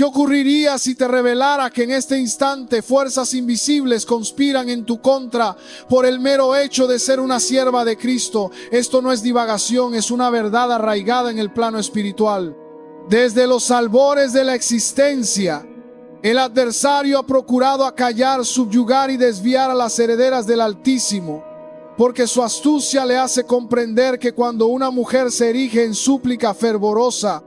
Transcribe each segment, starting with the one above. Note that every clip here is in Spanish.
¿Qué ocurriría si te revelara que en este instante fuerzas invisibles conspiran en tu contra por el mero hecho de ser una sierva de Cristo? Esto no es divagación, es una verdad arraigada en el plano espiritual. Desde los albores de la existencia, el adversario ha procurado acallar, subyugar y desviar a las herederas del Altísimo, porque su astucia le hace comprender que cuando una mujer se erige en súplica fervorosa,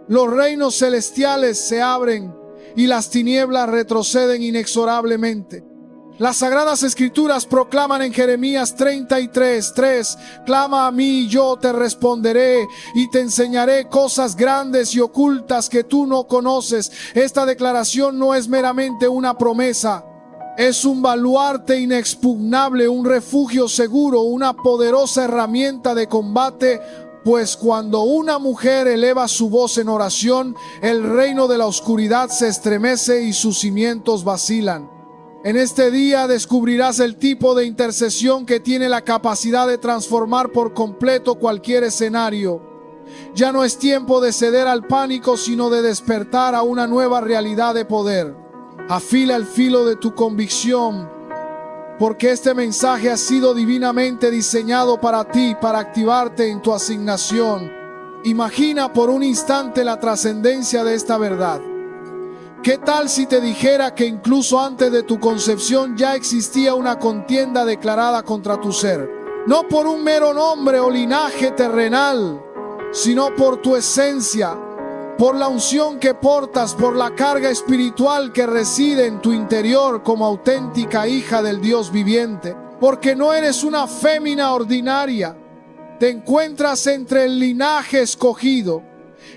los reinos celestiales se abren y las tinieblas retroceden inexorablemente. Las Sagradas Escrituras proclaman en Jeremías 33:3: clama a mí y yo te responderé y te enseñaré cosas grandes y ocultas que tú no conoces. Esta declaración no es meramente una promesa, es un baluarte inexpugnable, un refugio seguro, una poderosa herramienta de combate. Pues cuando una mujer eleva su voz en oración, el reino de la oscuridad se estremece y sus cimientos vacilan. En este día descubrirás el tipo de intercesión que tiene la capacidad de transformar por completo cualquier escenario. Ya no es tiempo de ceder al pánico, sino de despertar a una nueva realidad de poder. Afila el filo de tu convicción, porque este mensaje ha sido divinamente diseñado para ti, para activarte en tu asignación. Imagina por un instante la trascendencia de esta verdad. ¿Qué tal si te dijera que incluso antes de tu concepción ya existía una contienda declarada contra tu ser? No por un mero nombre o linaje terrenal, sino por tu esencia, por la unción que portas, por la carga espiritual que reside en tu interior como auténtica hija del Dios viviente. Porque no eres una fémina ordinaria, te encuentras entre el linaje escogido,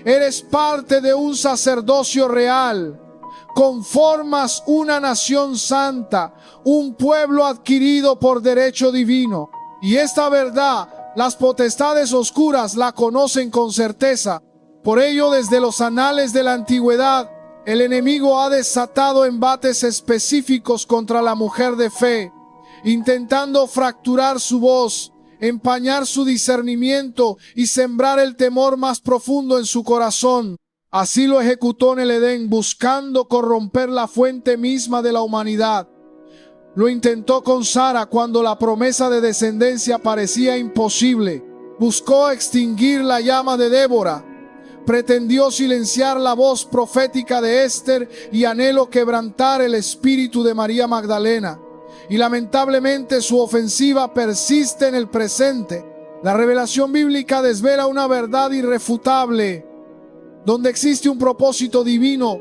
eres parte de un sacerdocio real, conformas una nación santa, un pueblo adquirido por derecho divino. Y esta verdad, las potestades oscuras la conocen con certeza. Por ello, desde los anales de la antigüedad, el enemigo ha desatado embates específicos contra la mujer de fe, intentando fracturar su voz, empañar su discernimiento y sembrar el temor más profundo en su corazón. Así lo ejecutó en el Edén, buscando corromper la fuente misma de la humanidad. Lo intentó con Sara cuando la promesa de descendencia parecía imposible. Buscó extinguir la llama de Débora. Pretendió silenciar la voz profética de Esther y anheló quebrantar el espíritu de María Magdalena. Y lamentablemente su ofensiva persiste en el presente. La revelación bíblica desvela una verdad irrefutable. Donde existe un propósito divino,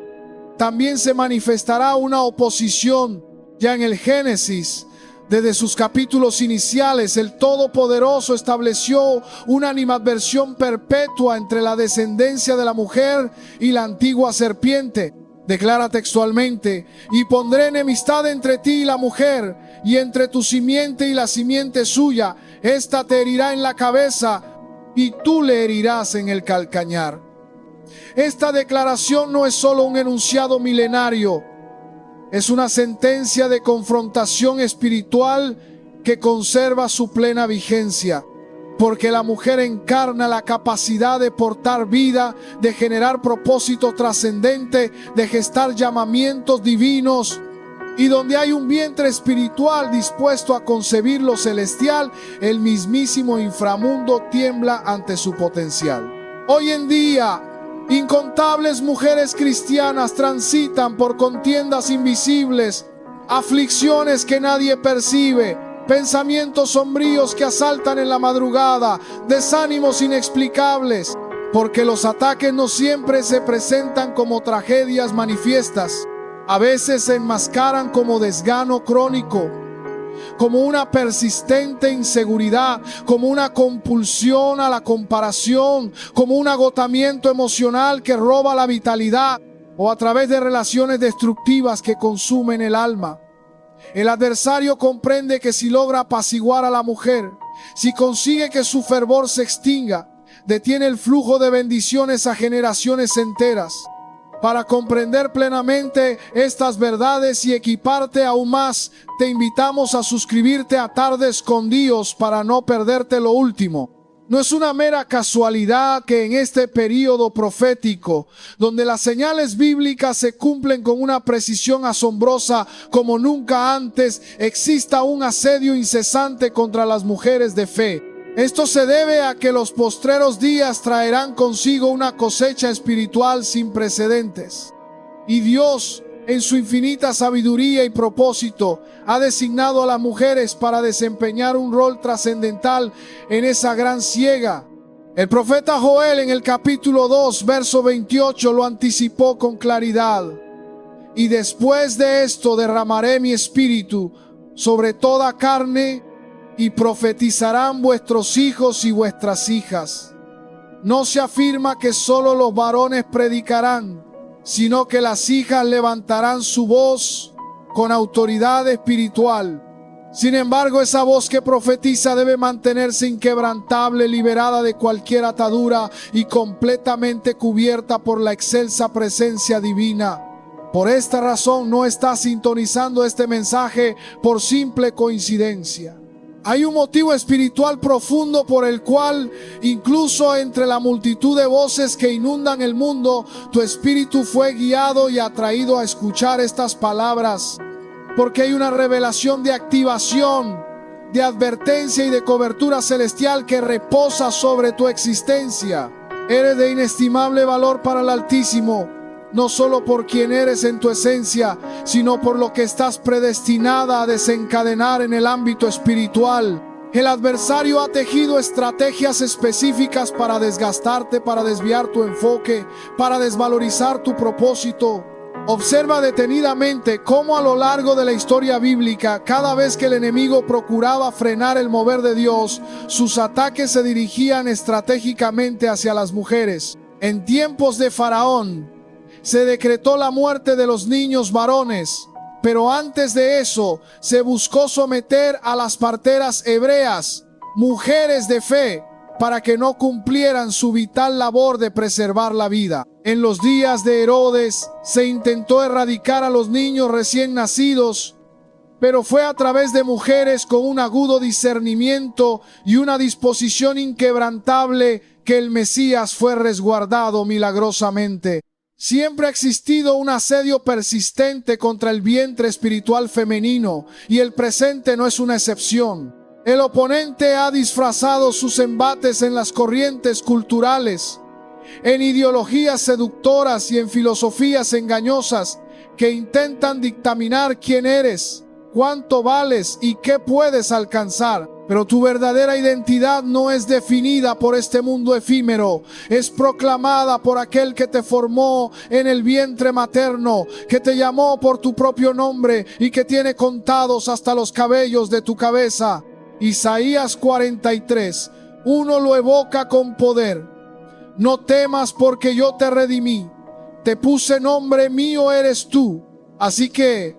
también se manifestará una oposición. Ya en el Génesis, desde sus capítulos iniciales, el Todopoderoso estableció una animadversión perpetua entre la descendencia de la mujer y la antigua serpiente. Declara textualmente: y pondré enemistad entre ti y la mujer, y entre tu simiente y la simiente suya. Esta te herirá en la cabeza, y tú le herirás en el calcañar. Esta declaración no es solo un enunciado milenario, es una sentencia de confrontación espiritual que conserva su plena vigencia, porque la mujer encarna la capacidad de portar vida, de generar propósito trascendente, de gestar llamamientos divinos, y donde hay un vientre espiritual dispuesto a concebir lo celestial, el mismísimo inframundo tiembla ante su potencial. Hoy en día, incontables mujeres cristianas transitan por contiendas invisibles, aflicciones que nadie percibe, pensamientos sombríos que asaltan en la madrugada, desánimos inexplicables, porque los ataques no siempre se presentan como tragedias manifiestas. A veces se enmascaran como desgano crónico, como una persistente inseguridad, como una compulsión a la comparación, como un agotamiento emocional que roba la vitalidad, o a través de relaciones destructivas que consumen el alma. El adversario comprende que si logra apaciguar a la mujer, si consigue que su fervor se extinga, detiene el flujo de bendiciones a generaciones enteras. Para comprender plenamente estas verdades y equiparte aún más, te invitamos a suscribirte a Tardes con Dios para no perderte lo último. No es una mera casualidad que en este período profético, donde las señales bíblicas se cumplen con una precisión asombrosa como nunca antes, exista un asedio incesante contra las mujeres de fe. Esto se debe a que los postreros días traerán consigo una cosecha espiritual sin precedentes. Y Dios, en su infinita sabiduría y propósito, ha designado a las mujeres para desempeñar un rol trascendental en esa gran siega. El profeta Joel en el capítulo 2, verso 28 lo anticipó con claridad. Y después de esto derramaré mi espíritu sobre toda carne y profetizarán vuestros hijos y vuestras hijas. No se afirma que solo los varones predicarán, sino que las hijas levantarán su voz con autoridad espiritual. Sin embargo, esa voz que profetiza debe mantenerse inquebrantable, liberada de cualquier atadura y completamente cubierta por la excelsa presencia divina. Por esta razón no está sintonizando este mensaje por simple coincidencia. Hay un motivo espiritual profundo por el cual, incluso entre la multitud de voces que inundan el mundo, tu espíritu fue guiado y atraído a escuchar estas palabras. Porque hay una revelación de activación, de advertencia y de cobertura celestial que reposa sobre tu existencia. Eres de inestimable valor para el Altísimo, no solo por quien eres en tu esencia, sino por lo que estás predestinada a desencadenar en el ámbito espiritual. El adversario ha tejido estrategias específicas para desgastarte, para desviar tu enfoque, para desvalorizar tu propósito. Observa detenidamente cómo a lo largo de la historia bíblica, cada vez que el enemigo procuraba frenar el mover de Dios, sus ataques se dirigían estratégicamente hacia las mujeres. En tiempos de Faraón, se decretó la muerte de los niños varones, pero antes de eso se buscó someter a las parteras hebreas, mujeres de fe, para que no cumplieran su vital labor de preservar la vida. En los días de Herodes se intentó erradicar a los niños recién nacidos, pero fue a través de mujeres con un agudo discernimiento y una disposición inquebrantable que el Mesías fue resguardado milagrosamente. Siempre ha existido un asedio persistente contra el vientre espiritual femenino y el presente no es una excepción. El oponente ha disfrazado sus embates en las corrientes culturales, en ideologías seductoras y en filosofías engañosas que intentan dictaminar quién eres, cuánto vales y qué puedes alcanzar. Pero tu verdadera identidad no es definida por este mundo efímero, es proclamada por aquel que te formó en el vientre materno, que te llamó por tu propio nombre y que tiene contados hasta los cabellos de tu cabeza. Isaías 43, 1 lo evoca con poder. No temas porque yo te redimí, te puse nombre, mío eres tú. Así que,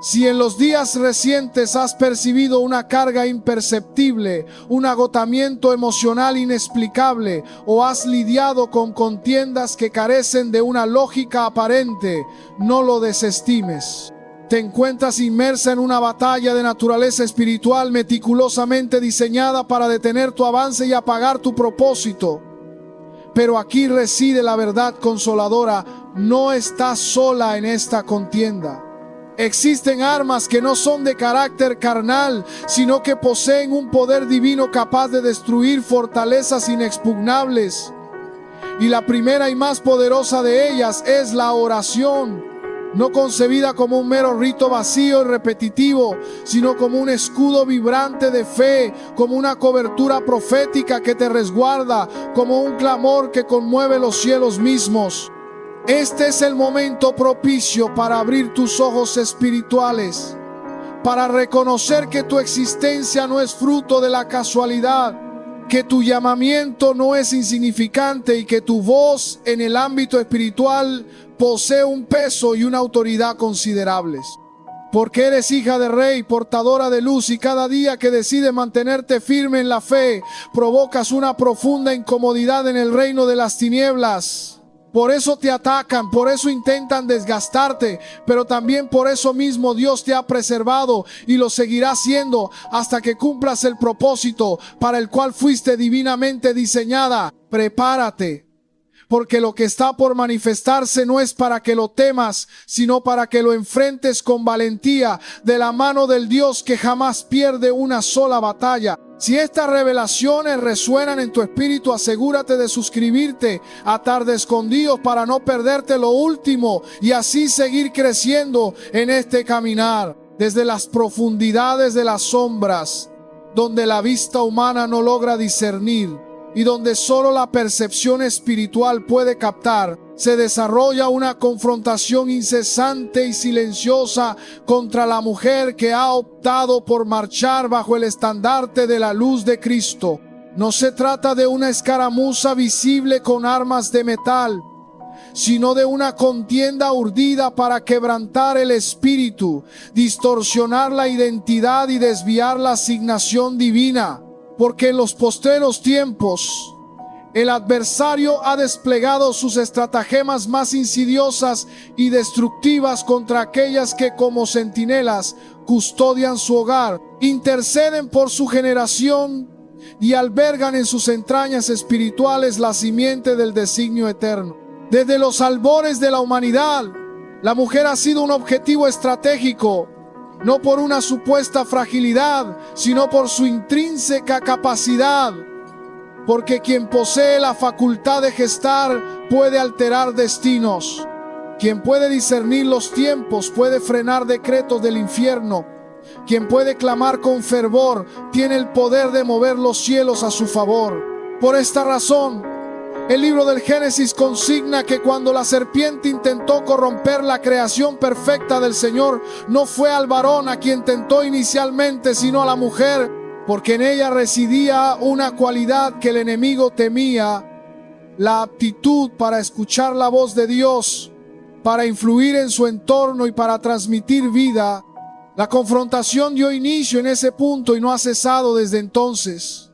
si en los días recientes has percibido una carga imperceptible, un agotamiento emocional inexplicable, o has lidiado con contiendas que carecen de una lógica aparente, no lo desestimes. Te encuentras inmersa en una batalla de naturaleza espiritual meticulosamente diseñada para detener tu avance y apagar tu propósito. Pero aquí reside la verdad consoladora: no estás sola en esta contienda. Existen armas que no son de carácter carnal, sino que poseen un poder divino capaz de destruir fortalezas inexpugnables. Y la primera y más poderosa de ellas es la oración. No concebida como un mero rito vacío y repetitivo, sino como un escudo vibrante de fe, como una cobertura profética que te resguarda, como un clamor que conmueve los cielos mismos. Este es el momento propicio para abrir tus ojos espirituales, para reconocer que tu existencia no es fruto de la casualidad, que tu llamamiento no es insignificante y que tu voz en el ámbito espiritual posee un peso y una autoridad considerables. Porque eres hija de rey, portadora de luz, y cada día que decides mantenerte firme en la fe, provocas una profunda incomodidad en el reino de las tinieblas. Por eso te atacan, por eso intentan desgastarte, pero también por eso mismo Dios te ha preservado y lo seguirá haciendo hasta que cumplas el propósito para el cual fuiste divinamente diseñada. Prepárate, porque lo que está por manifestarse no es para que lo temas, sino para que lo enfrentes con valentía de la mano del Dios que jamás pierde una sola batalla. Si estas revelaciones resuenan en tu espíritu, asegúrate de suscribirte a Tarde Escondidos para no perderte lo último y así seguir creciendo en este caminar. Desde las profundidades de las sombras, donde la vista humana no logra discernir y donde solo la percepción espiritual puede captar, se desarrolla una confrontación incesante y silenciosa contra la mujer que ha optado por marchar bajo el estandarte de la luz de Cristo. No se trata de una escaramuza visible con armas de metal, sino de una contienda urdida para quebrantar el espíritu, distorsionar la identidad y desviar la asignación divina. Porque en los postreros tiempos el adversario ha desplegado sus estratagemas más insidiosas y destructivas contra aquellas que como centinelas custodian su hogar, interceden por su generación y albergan en sus entrañas espirituales la simiente del designio eterno. Desde los albores de la humanidad, la mujer ha sido un objetivo estratégico, no por una supuesta fragilidad, sino por su intrínseca capacidad. Porque quien posee la facultad de gestar puede alterar destinos. Quien puede discernir los tiempos puede frenar decretos del infierno. Quien puede clamar con fervor tiene el poder de mover los cielos a su favor. Por esta razón, el libro del Génesis consigna que cuando la serpiente intentó corromper la creación perfecta del Señor, no fue al varón a quien tentó inicialmente, sino a la mujer, porque en ella residía una cualidad que el enemigo temía: la aptitud para escuchar la voz de Dios, para influir en su entorno y para transmitir vida. La confrontación dio inicio en ese punto y no ha cesado desde entonces.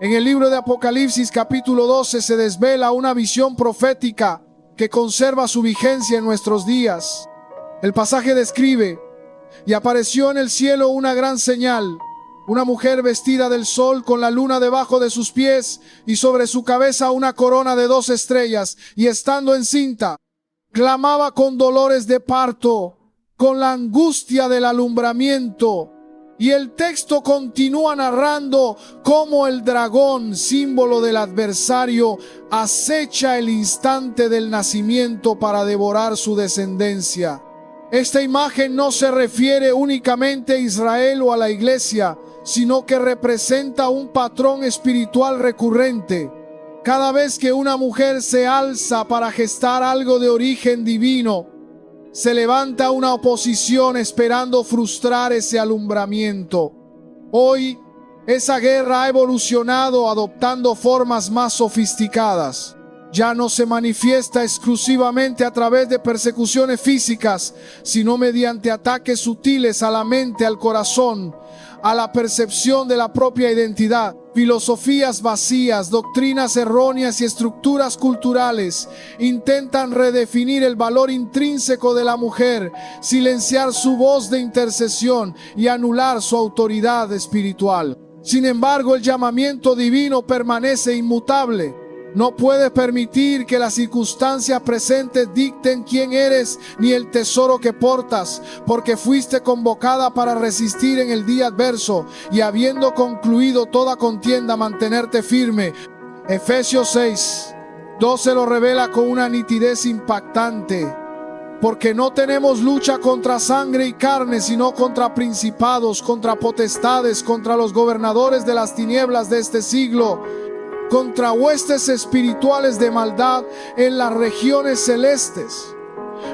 En el libro de Apocalipsis capítulo 12 se desvela una visión profética que conserva su vigencia en nuestros días. El pasaje describe: y apareció en el cielo una gran señal, una mujer vestida del sol con la luna debajo de sus pies y sobre su cabeza una corona de 2 estrellas, y estando encinta, clamaba con dolores de parto, con la angustia del alumbramiento. Y el texto continúa narrando cómo el dragón, símbolo del adversario, acecha el instante del nacimiento para devorar su descendencia. Esta imagen no se refiere únicamente a Israel o a la iglesia, sino que representa un patrón espiritual recurrente. Cada vez que una mujer se alza para gestar algo de origen divino, se levanta una oposición esperando frustrar ese alumbramiento. Hoy, esa guerra ha evolucionado adoptando formas más sofisticadas. Ya no se manifiesta exclusivamente a través de persecuciones físicas, sino mediante ataques sutiles a la mente, al corazón, a la percepción de la propia identidad. Filosofías vacías, doctrinas erróneas y estructuras culturales intentan redefinir el valor intrínseco de la mujer, silenciar su voz de intercesión y anular su autoridad espiritual. Sin embargo, el llamamiento divino permanece inmutable. No puedes permitir que las circunstancias presentes dicten quién eres ni el tesoro que portas, porque fuiste convocada para resistir en el día adverso y habiendo concluido toda contienda, mantenerte firme. Efesios 6:12 lo revela con una nitidez impactante. Porque no tenemos lucha contra sangre y carne, sino contra principados, contra potestades, contra los gobernadores de las tinieblas de este siglo, contra huestes espirituales de maldad en las regiones celestes.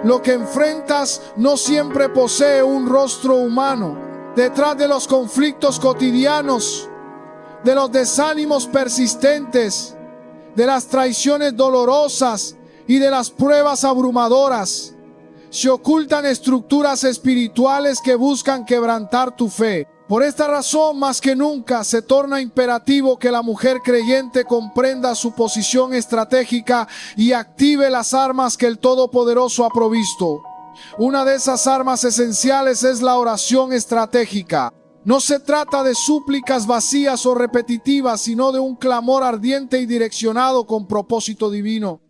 Lo que enfrentas no siempre posee un rostro humano. Detrás de los conflictos cotidianos, de los desánimos persistentes, de las traiciones dolorosas y de las pruebas abrumadoras, se ocultan estructuras espirituales que buscan quebrantar tu fe. Por esta razón, más que nunca, se torna imperativo que la mujer creyente comprenda su posición estratégica y active las armas que el Todopoderoso ha provisto. Una de esas armas esenciales es la oración estratégica. No se trata de súplicas vacías o repetitivas, sino de un clamor ardiente y direccionado con propósito divino.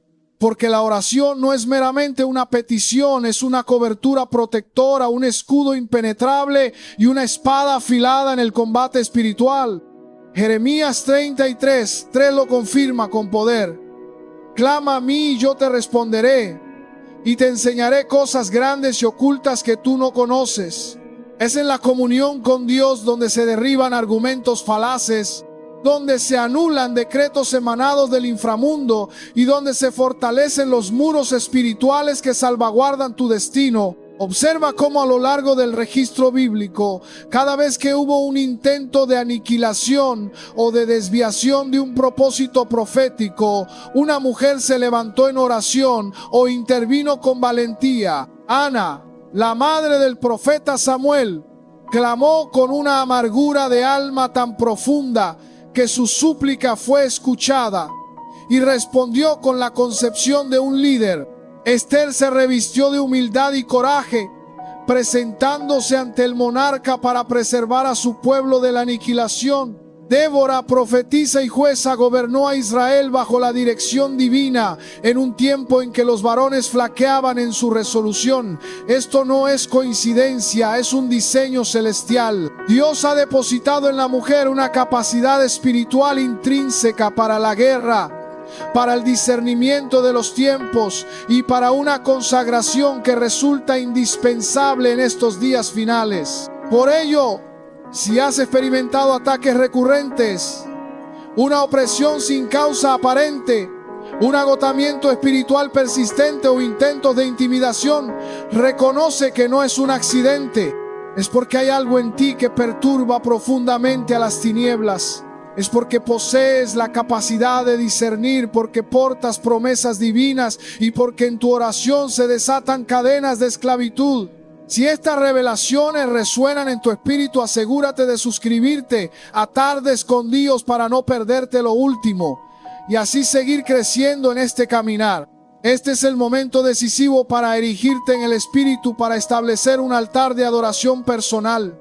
Porque la oración no es meramente una petición, es una cobertura protectora, un escudo impenetrable y una espada afilada en el combate espiritual. Jeremías 33:3 lo confirma con poder. Clama a mí y yo te responderé, y te enseñaré cosas grandes y ocultas que tú no conoces. Es en la comunión con Dios donde se derriban argumentos falaces, donde se anulan decretos emanados del inframundo y donde se fortalecen los muros espirituales que salvaguardan tu destino. Observa cómo a lo largo del registro bíblico, cada vez que hubo un intento de aniquilación o de desviación de un propósito profético, una mujer se levantó en oración o intervino con valentía. Ana, la madre del profeta Samuel, clamó con una amargura de alma tan profunda que su súplica fue escuchada y respondió con la concepción de un líder. Esther se revistió de humildad y coraje, presentándose ante el monarca para preservar a su pueblo de la aniquilación. Débora, profetisa y jueza, gobernó a Israel bajo la dirección divina en un tiempo en que los varones flaqueaban en su resolución. Esto no es coincidencia, es un diseño celestial. Dios ha depositado en la mujer una capacidad espiritual intrínseca para la guerra, para el discernimiento de los tiempos y para una consagración que resulta indispensable en estos días finales. Por ello, si has experimentado ataques recurrentes, una opresión sin causa aparente, un agotamiento espiritual persistente o intentos de intimidación, reconoce que no es un accidente. Es porque hay algo en ti que perturba profundamente a las tinieblas. Es porque posees la capacidad de discernir, porque portas promesas divinas y porque en tu oración se desatan cadenas de esclavitud. Si estas revelaciones resuenan en tu espíritu, asegúrate de suscribirte a Tardes con Dios para no perderte lo último y así seguir creciendo en este caminar. Este es el momento decisivo para erigirte en el espíritu, para establecer un altar de adoración personal.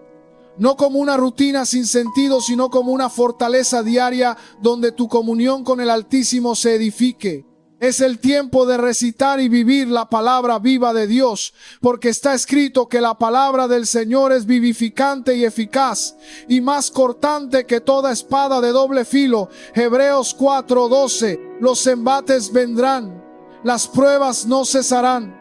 No como una rutina sin sentido, sino como una fortaleza diaria donde tu comunión con el Altísimo se edifique. Es el tiempo de recitar y vivir la palabra viva de Dios, porque está escrito que la palabra del Señor es vivificante y eficaz, y más cortante que toda espada de doble filo. Hebreos 4:12. Los embates vendrán, las pruebas no cesarán,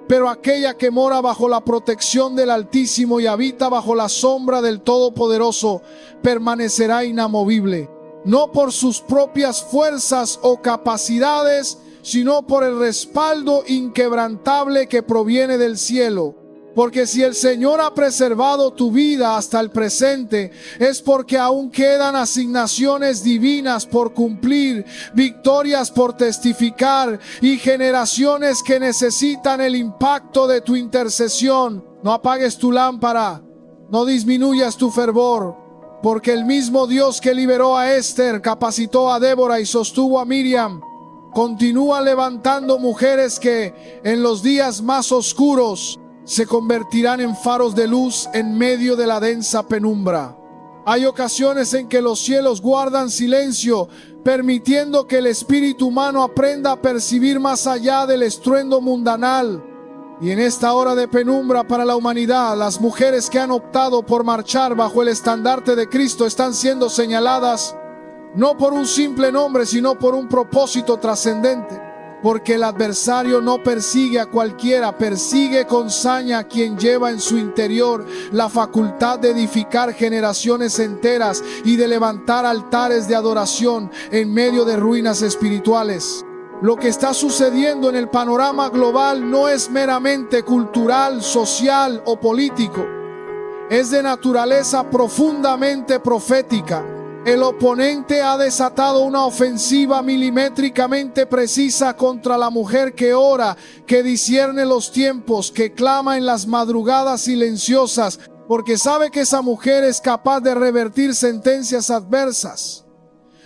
pero aquella que mora bajo la protección del Altísimo y habita bajo la sombra del Todopoderoso permanecerá inamovible, no por sus propias fuerzas o capacidades, sino por el respaldo inquebrantable que proviene del cielo. Porque si el Señor ha preservado tu vida hasta el presente, es porque aún quedan asignaciones divinas por cumplir, victorias por testificar y generaciones que necesitan el impacto de tu intercesión. No apagues tu lámpara, no disminuyas tu fervor, porque el mismo Dios que liberó a Esther, capacitó a Débora y sostuvo a Miriam, continúa levantando mujeres que en los días más oscuros se convertirán en faros de luz en medio de la densa penumbra. Hay ocasiones en que los cielos guardan silencio, permitiendo que el espíritu humano aprenda a percibir más allá del estruendo mundanal. Y en esta hora de penumbra para la humanidad, las mujeres que han optado por marchar bajo el estandarte de Cristo están siendo señaladas no por un simple nombre, sino por un propósito trascendente. Porque el adversario no persigue a cualquiera, persigue con saña a quien lleva en su interior la facultad de edificar generaciones enteras y de levantar altares de adoración en medio de ruinas espirituales. Lo que está sucediendo en el panorama global no es meramente cultural, social o político. Es de naturaleza profundamente profética. El oponente ha desatado una ofensiva milimétricamente precisa contra la mujer que ora, que discierne los tiempos, que clama en las madrugadas silenciosas, porque sabe que esa mujer es capaz de revertir sentencias adversas,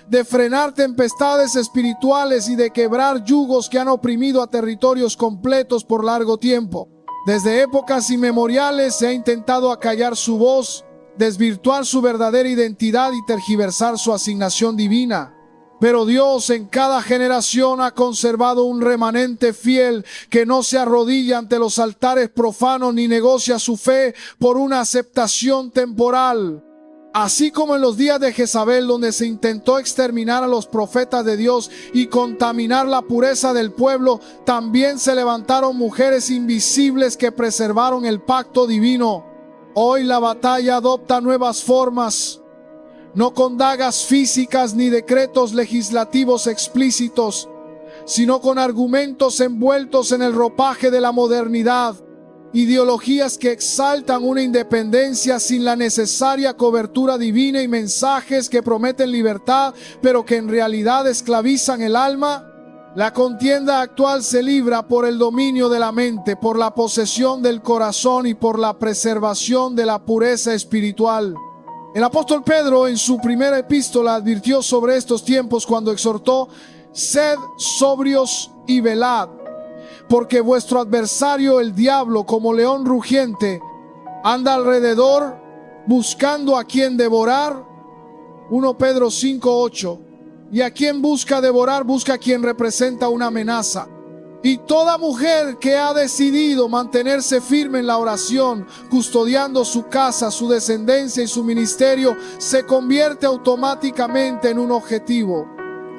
de frenar tempestades espirituales y de quebrar yugos que han oprimido a territorios completos por largo tiempo. Desde épocas inmemoriales se ha intentado acallar su voz, desvirtuar su verdadera identidad y tergiversar su asignación divina. Pero Dios en cada generación ha conservado un remanente fiel que no se arrodilla ante los altares profanos ni negocia su fe por una aceptación temporal. Así como en los días de Jezabel, donde se intentó exterminar a los profetas de Dios y contaminar la pureza del pueblo, también se levantaron mujeres invisibles que preservaron el pacto divino. Hoy la batalla adopta nuevas formas, no con dagas físicas ni decretos legislativos explícitos, sino con argumentos envueltos en el ropaje de la modernidad, ideologías que exaltan una independencia sin la necesaria cobertura divina y mensajes que prometen libertad, pero que en realidad esclavizan el alma. La contienda actual se libra por el dominio de la mente, por la posesión del corazón y por la preservación de la pureza espiritual. El apóstol Pedro en su primera epístola advirtió sobre estos tiempos cuando exhortó: sed sobrios y velad, porque vuestro adversario el diablo, como león rugiente, anda alrededor buscando a quien devorar. 1 Pedro 5:8. Y a quien busca devorar, busca a quien representa una amenaza. Y toda mujer que ha decidido mantenerse firme en la oración, custodiando su casa, su descendencia y su ministerio, se convierte automáticamente en un objetivo.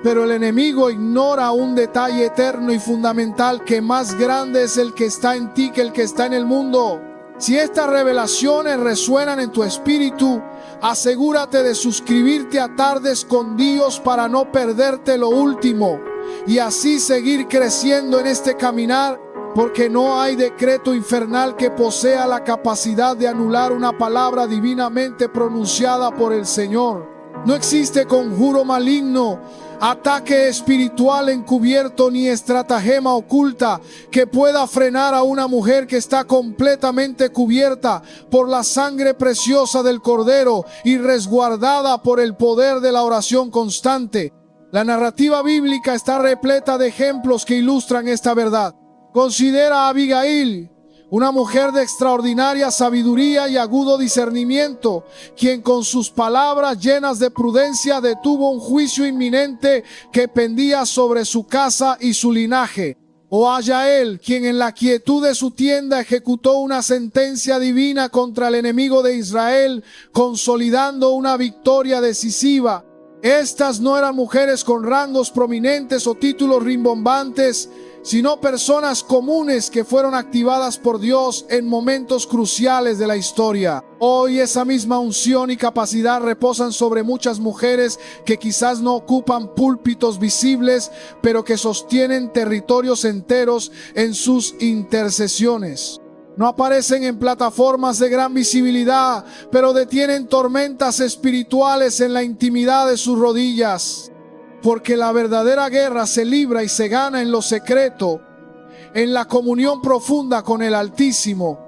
Pero el enemigo ignora un detalle eterno y fundamental, que más grande es el que está en ti que el que está en el mundo. Si estas revelaciones resuenan en tu espíritu, asegúrate de suscribirte a Tardes con Dios para no perderte lo último y así seguir creciendo en este caminar, porque no hay decreto infernal que posea la capacidad de anular una palabra divinamente pronunciada por el Señor. No existe conjuro maligno, ataque espiritual encubierto ni estratagema oculta que pueda frenar a una mujer que está completamente cubierta por la sangre preciosa del Cordero y resguardada por el poder de la oración constante. La narrativa bíblica está repleta de ejemplos que ilustran esta verdad. Considera a Abigail, una mujer de extraordinaria sabiduría y agudo discernimiento, quien con sus palabras llenas de prudencia detuvo un juicio inminente que pendía sobre su casa y su linaje. O a Yael, quien en la quietud de su tienda ejecutó una sentencia divina contra el enemigo de Israel, consolidando una victoria decisiva. Estas no eran mujeres con rangos prominentes o títulos rimbombantes, sino personas comunes que fueron activadas por Dios en momentos cruciales de la historia. Hoy esa misma unción y capacidad reposan sobre muchas mujeres que quizás no ocupan púlpitos visibles, pero que sostienen territorios enteros en sus intercesiones. No aparecen en plataformas de gran visibilidad, pero detienen tormentas espirituales en la intimidad de sus rodillas. Porque la verdadera guerra se libra y se gana en lo secreto, en la comunión profunda con el Altísimo.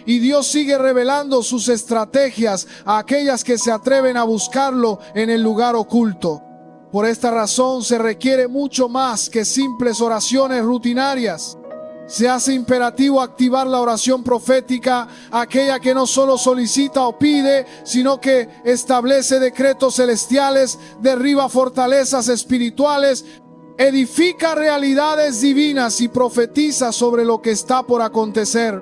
Y Dios sigue revelando sus estrategias a aquellas que se atreven a buscarlo en el lugar oculto. Por esta razón se requiere mucho más que simples oraciones rutinarias. Se hace imperativo activar la oración profética, aquella que no solo solicita o pide, sino que establece decretos celestiales, derriba fortalezas espirituales, edifica realidades divinas y profetiza sobre lo que está por acontecer.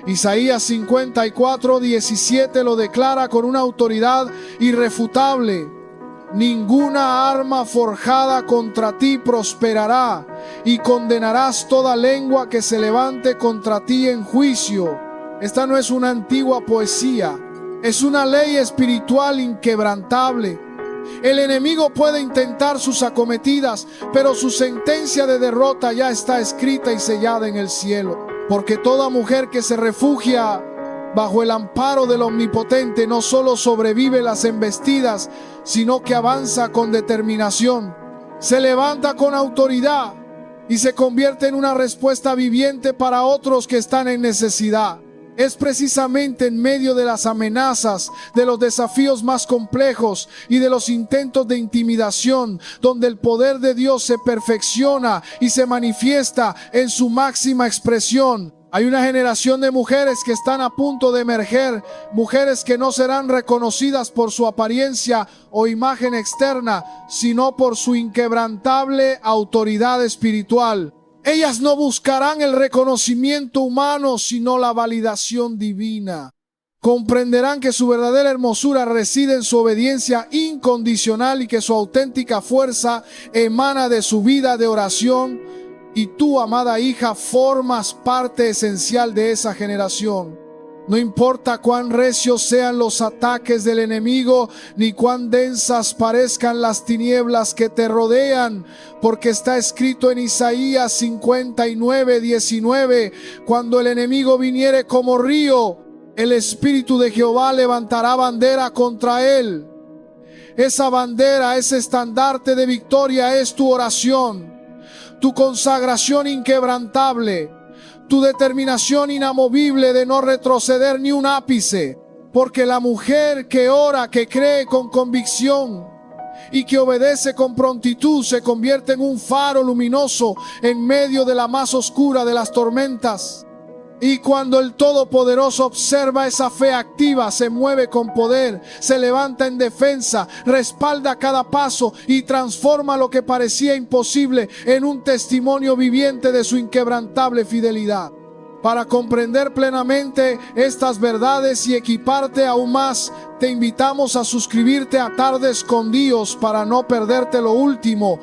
Isaías 54:17 lo declara con una autoridad irrefutable. Ninguna arma forjada contra ti prosperará, y condenarás toda lengua que se levante contra ti en juicio. Esta no es una antigua poesía, es una ley espiritual inquebrantable. El enemigo puede intentar sus acometidas, pero su sentencia de derrota ya está escrita y sellada en el cielo. Porque toda mujer que se refugia bajo el amparo del Omnipotente no solo sobrevive las embestidas, sino que avanza con determinación, se levanta con autoridad y se convierte en una respuesta viviente para otros que están en necesidad. Es precisamente en medio de las amenazas, de los desafíos más complejos y de los intentos de intimidación, donde el poder de Dios se perfecciona y se manifiesta en su máxima expresión. Hay una generación de mujeres que están a punto de emerger, mujeres que no serán reconocidas por su apariencia o imagen externa, sino por su inquebrantable autoridad espiritual. Ellas no buscarán el reconocimiento humano, sino la validación divina. Comprenderán que su verdadera hermosura reside en su obediencia incondicional y que su auténtica fuerza emana de su vida de oración. Y tú, amada hija, formas parte esencial de esa generación. No importa cuán recios sean los ataques del enemigo, ni cuán densas parezcan las tinieblas que te rodean, porque está escrito en Isaías 59:19, cuando el enemigo viniere como río, el Espíritu de Jehová levantará bandera contra él. Esa bandera, ese estandarte de victoria es tu oración. Tu consagración inquebrantable, tu determinación inamovible de no retroceder ni un ápice, porque la mujer que ora, que cree con convicción y que obedece con prontitud se convierte en un faro luminoso en medio de la más oscura de las tormentas. Y cuando el Todopoderoso observa esa fe activa, se mueve con poder, se levanta en defensa, respalda cada paso y transforma lo que parecía imposible en un testimonio viviente de su inquebrantable fidelidad. Para comprender plenamente estas verdades y equiparte aún más, te invitamos a suscribirte a Tardes con Dios para no perderte lo último.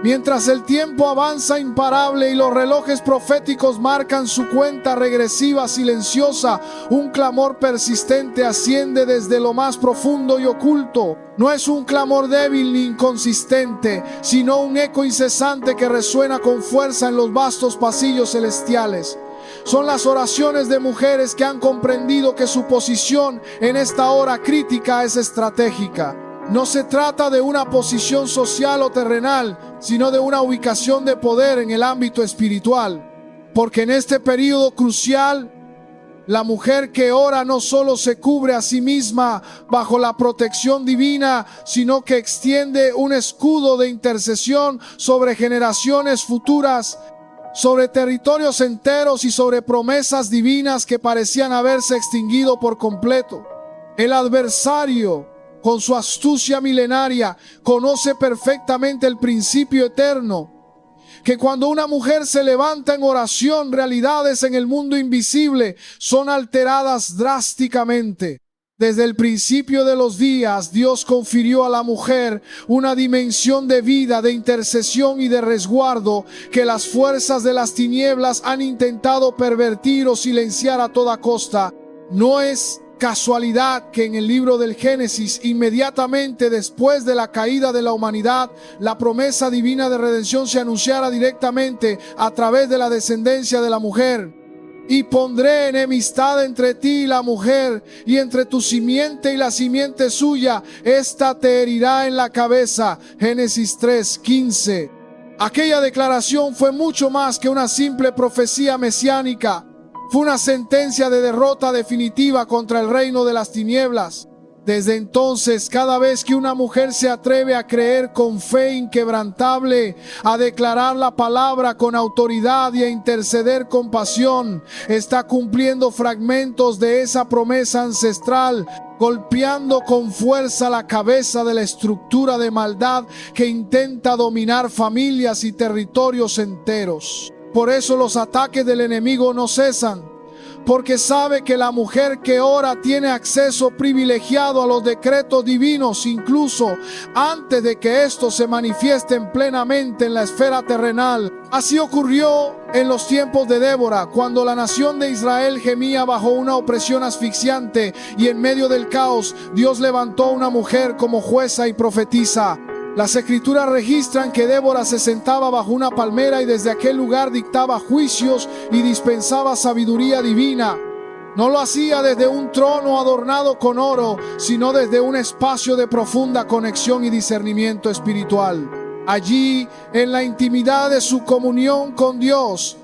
Mientras el tiempo avanza imparable y los relojes proféticos marcan su cuenta regresiva silenciosa, un clamor persistente asciende desde lo más profundo y oculto. No es un clamor débil ni inconsistente, sino un eco incesante que resuena con fuerza en los vastos pasillos celestiales. Son las oraciones de mujeres que han comprendido que su posición en esta hora crítica es estratégica. No se trata de una posición social o terrenal, sino de una ubicación de poder en el ámbito espiritual. Porque en este periodo crucial, la mujer que ora no solo se cubre a sí misma bajo la protección divina, sino que extiende un escudo de intercesión sobre generaciones futuras, sobre territorios enteros y sobre promesas divinas que parecían haberse extinguido por completo. El adversario, con su astucia milenaria, conoce perfectamente el principio eterno, que cuando una mujer se levanta en oración, realidades en el mundo invisible son alteradas drásticamente. Desde el principio de los días, Dios confirió a la mujer una dimensión de vida, de intercesión y de resguardo que las fuerzas de las tinieblas han intentado pervertir o silenciar a toda costa. No es casualidad que en el libro del Génesis, inmediatamente después de la caída de la humanidad, la promesa divina de redención se anunciara directamente a través de la descendencia de la mujer. Y pondré enemistad entre ti y la mujer, y entre tu simiente y la simiente suya, esta te herirá en la cabeza. Génesis 3:15. Aquella declaración fue mucho más que una simple profecía mesiánica. Fue una sentencia de derrota definitiva contra el reino de las tinieblas. Desde entonces, cada vez que una mujer se atreve a creer con fe inquebrantable, a declarar la palabra con autoridad y a interceder con pasión, está cumpliendo fragmentos de esa promesa ancestral, golpeando con fuerza la cabeza de la estructura de maldad que intenta dominar familias y territorios enteros. Por eso los ataques del enemigo no cesan, porque sabe que la mujer que ora tiene acceso privilegiado a los decretos divinos, incluso antes de que estos se manifiesten plenamente en la esfera terrenal. Así ocurrió en los tiempos de Débora, cuando la nación de Israel gemía bajo una opresión asfixiante, y en medio del caos, Dios levantó a una mujer como jueza y profetisa. Las escrituras registran que Débora se sentaba bajo una palmera y desde aquel lugar dictaba juicios y dispensaba sabiduría divina. No lo hacía desde un trono adornado con oro, sino desde un espacio de profunda conexión y discernimiento espiritual. Allí, en la intimidad de su comunión con Dios,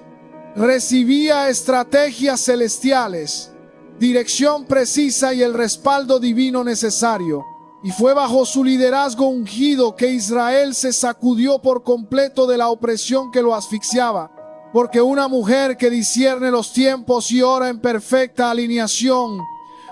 recibía estrategias celestiales. dirección precisa y el respaldo divino necesario. Y fue bajo su liderazgo ungido que Israel se sacudió por completo de la opresión que lo asfixiaba. Porque una mujer que discierne los tiempos y ora en perfecta alineación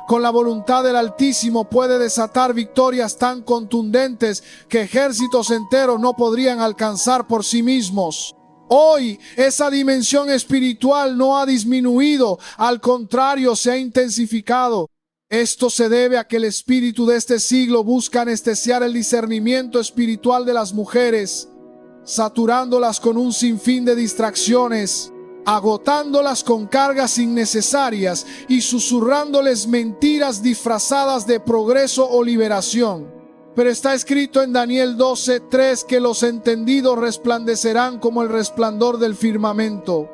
con la voluntad del Altísimo puede desatar victorias tan contundentes que ejércitos enteros no podrían alcanzar por sí mismos. Hoy esa dimensión espiritual no ha disminuido, al contrario, se ha intensificado. Esto se debe a que el espíritu de este siglo busca anestesiar el discernimiento espiritual de las mujeres, saturándolas con un sinfín de distracciones, agotándolas con cargas innecesarias y susurrándoles mentiras disfrazadas de progreso o liberación. Pero está escrito en Daniel 12:3 que los entendidos resplandecerán como el resplandor del firmamento.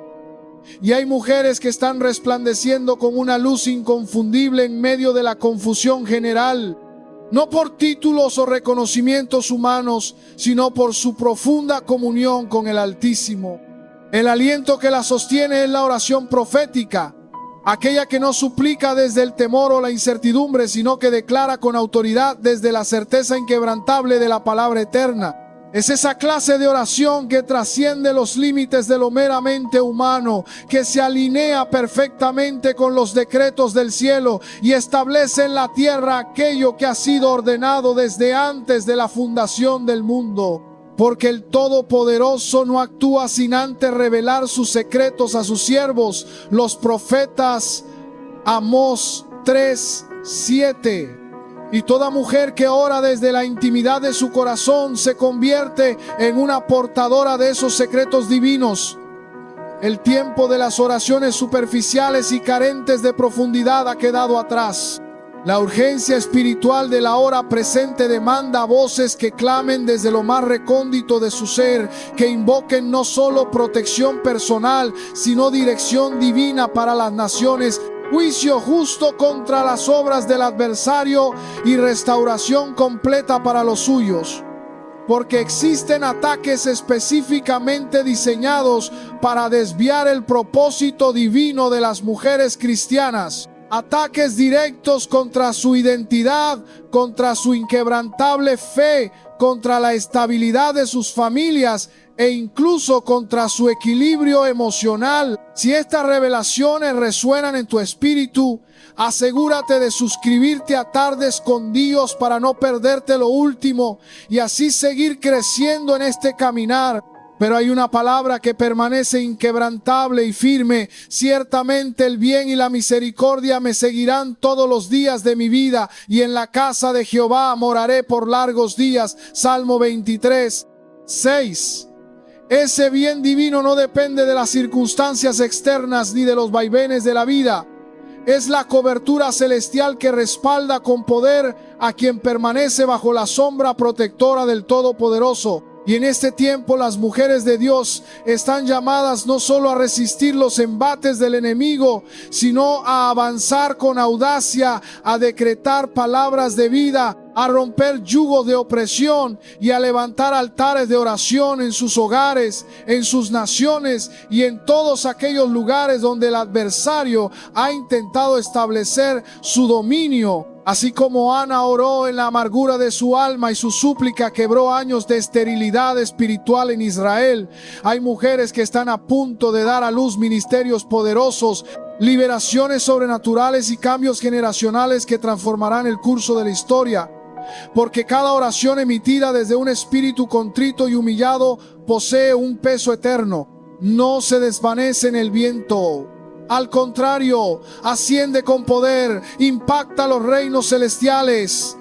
Y hay mujeres que están resplandeciendo con una luz inconfundible en medio de la confusión general, no por títulos o reconocimientos humanos, sino por su profunda comunión con el Altísimo. El aliento que la sostiene es la oración profética, aquella que no suplica desde el temor o la incertidumbre, sino que declara con autoridad desde la certeza inquebrantable de la palabra eterna. Es esa clase de oración que trasciende los límites de lo meramente humano, que se alinea perfectamente con los decretos del cielo y establece en la tierra aquello que ha sido ordenado desde antes de la fundación del mundo. Porque el Todopoderoso no actúa sin antes revelar sus secretos a sus siervos, los profetas. Amós 3:7. Y toda mujer que ora desde la intimidad de su corazón se convierte en una portadora de esos secretos divinos. El tiempo de las oraciones superficiales y carentes de profundidad ha quedado atrás. La urgencia espiritual de la hora presente demanda voces que clamen desde lo más recóndito de su ser, que invoquen no solo protección personal, sino dirección divina para las naciones, juicio justo contra las obras del adversario y restauración completa para los suyos. Porque existen ataques específicamente diseñados para desviar el propósito divino de las mujeres cristianas. Ataques directos contra su identidad, contra su inquebrantable fe, contra la estabilidad de sus familias e incluso contra su equilibrio emocional. Si estas revelaciones resuenan en tu espíritu, asegúrate de suscribirte a Tardes con Dios para no perderte lo último y así seguir creciendo en este caminar. Pero hay una palabra que permanece inquebrantable y firme. Ciertamente el bien y la misericordia me seguirán todos los días de mi vida, y en la casa de Jehová moraré por largos días. Salmo 23:6. Ese bien divino no depende de las circunstancias externas ni de los vaivenes de la vida. Es la cobertura celestial que respalda con poder a quien permanece bajo la sombra protectora del Todopoderoso. Y en este tiempo las mujeres de Dios están llamadas no solo a resistir los embates del enemigo, sino a avanzar con audacia, a decretar palabras de vida, a romper yugos de opresión y a levantar altares de oración en sus hogares, en sus naciones y en todos aquellos lugares donde el adversario ha intentado establecer su dominio. Así como Ana oró en la amargura de su alma y su súplica quebró años de esterilidad espiritual en Israel, hay mujeres que están a punto de dar a luz ministerios poderosos, liberaciones sobrenaturales y cambios generacionales que transformarán el curso de la historia. Porque cada oración emitida desde un espíritu contrito y humillado posee un peso eterno, no se desvanece en el viento. Al contrario, asciende con poder, impacta los reinos celestiales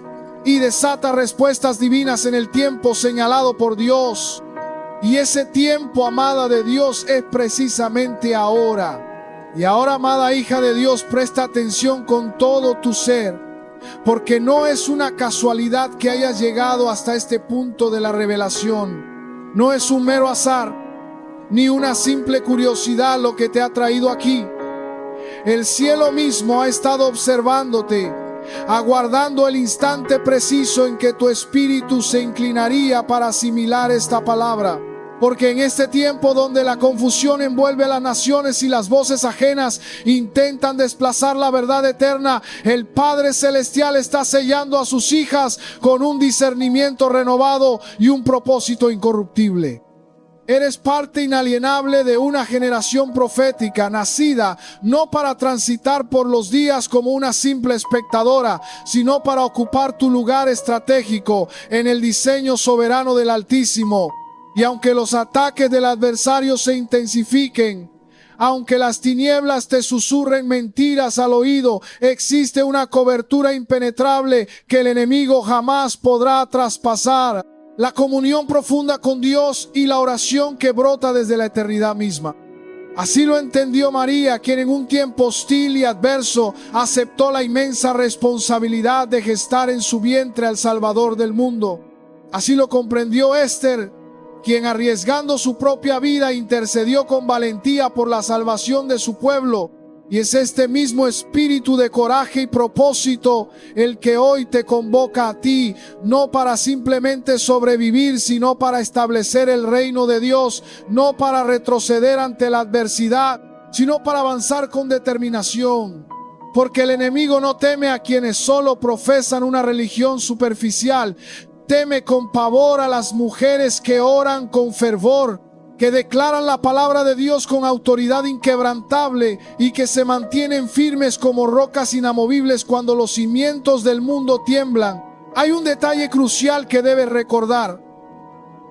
y desata respuestas divinas en el tiempo señalado por Dios. Y ese tiempo, amada de Dios, es precisamente ahora. Y ahora, amada hija de Dios, presta atención con todo tu ser, porque no es una casualidad que hayas llegado hasta este punto de la revelación. No es un mero azar, ni una simple curiosidad lo que te ha traído aquí. El cielo mismo ha estado observándote, aguardando el instante preciso en que tu espíritu se inclinaría para asimilar esta palabra. Porque en este tiempo donde la confusión envuelve a las naciones y las voces ajenas intentan desplazar la verdad eterna, el Padre Celestial está sellando a sus hijas con un discernimiento renovado y un propósito incorruptible. Eres parte inalienable de una generación profética, nacida no para transitar por los días como una simple espectadora, sino para ocupar tu lugar estratégico en el diseño soberano del Altísimo. Y aunque los ataques del adversario se intensifiquen, aunque las tinieblas te susurren mentiras al oído, existe una cobertura impenetrable que el enemigo jamás podrá traspasar. La comunión profunda con Dios y la oración que brota desde la eternidad misma. Así lo entendió María, quien en un tiempo hostil y adverso aceptó la inmensa responsabilidad de gestar en su vientre al Salvador del mundo. Así lo comprendió Esther, quien arriesgando su propia vida intercedió con valentía por la salvación de su pueblo. Y es este mismo espíritu de coraje y propósito el que hoy te convoca a ti, no para simplemente sobrevivir, sino para establecer el reino de Dios, no para retroceder ante la adversidad, sino para avanzar con determinación. Porque el enemigo no teme a quienes solo profesan una religión superficial, teme con pavor a las mujeres que oran con fervor, que declaran la palabra de Dios con autoridad inquebrantable y que se mantienen firmes como rocas inamovibles cuando los cimientos del mundo tiemblan. Hay un detalle crucial que debes recordar.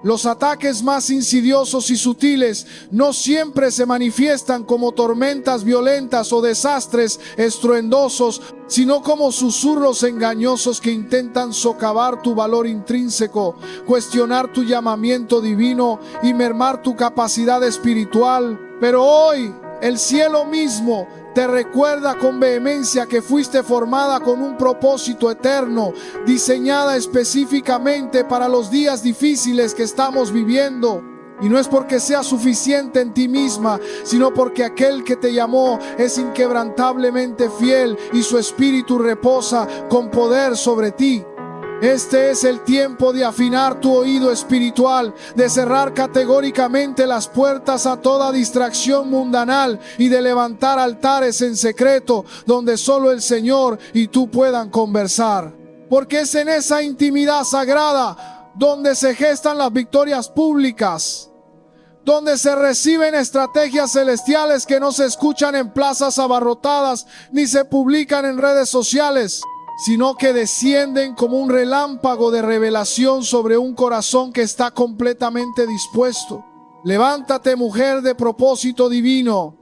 Los ataques más insidiosos y sutiles no siempre se manifiestan como tormentas violentas o desastres estruendosos, sino como susurros engañosos que intentan socavar tu valor intrínseco, cuestionar tu llamamiento divino y mermar tu capacidad espiritual. Pero hoy el cielo mismo te recuerda con vehemencia que fuiste formada con un propósito eterno, diseñada específicamente para los días difíciles que estamos viviendo. Y no es porque sea suficiente en ti misma, sino porque aquel que te llamó es inquebrantablemente fiel y su espíritu reposa con poder sobre ti. Este es el tiempo de afinar tu oído espiritual, de cerrar categóricamente las puertas a toda distracción mundanal y de levantar altares en secreto donde solo el Señor y tú puedan conversar. Porque es en esa intimidad sagrada donde se gestan las victorias públicas, donde se reciben estrategias celestiales que no se escuchan en plazas abarrotadas ni se publican en redes sociales, sino que descienden como un relámpago de revelación sobre un corazón que está completamente dispuesto. Levántate, mujer de propósito divino.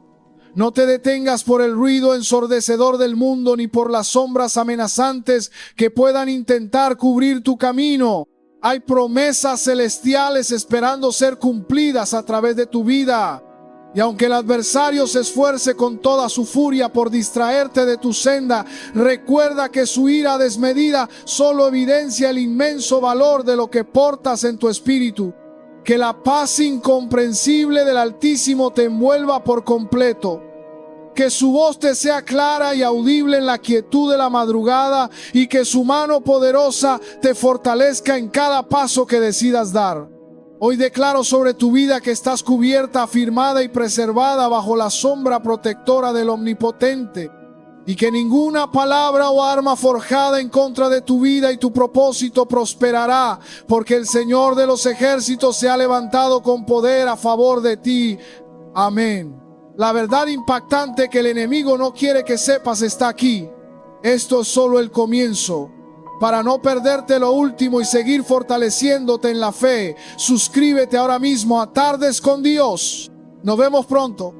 No te detengas por el ruido ensordecedor del mundo ni por las sombras amenazantes que puedan intentar cubrir tu camino. Hay promesas celestiales esperando ser cumplidas a través de tu vida. Y aunque el adversario se esfuerce con toda su furia por distraerte de tu senda, recuerda que su ira desmedida solo evidencia el inmenso valor de lo que portas en tu espíritu. Que la paz incomprensible del Altísimo te envuelva por completo. Que su voz te sea clara y audible en la quietud de la madrugada y que su mano poderosa te fortalezca en cada paso que decidas dar. Hoy declaro sobre tu vida que estás cubierta, afirmada y preservada bajo la sombra protectora del Omnipotente, y que ninguna palabra o arma forjada en contra de tu vida y tu propósito prosperará, porque el Señor de los ejércitos se ha levantado con poder a favor de ti. Amén. La verdad impactante que el enemigo no quiere que sepas está aquí. Esto es solo el comienzo. Para no perderte lo último y seguir fortaleciéndote en la fe, suscríbete ahora mismo a Tardes con Dios. Nos vemos pronto.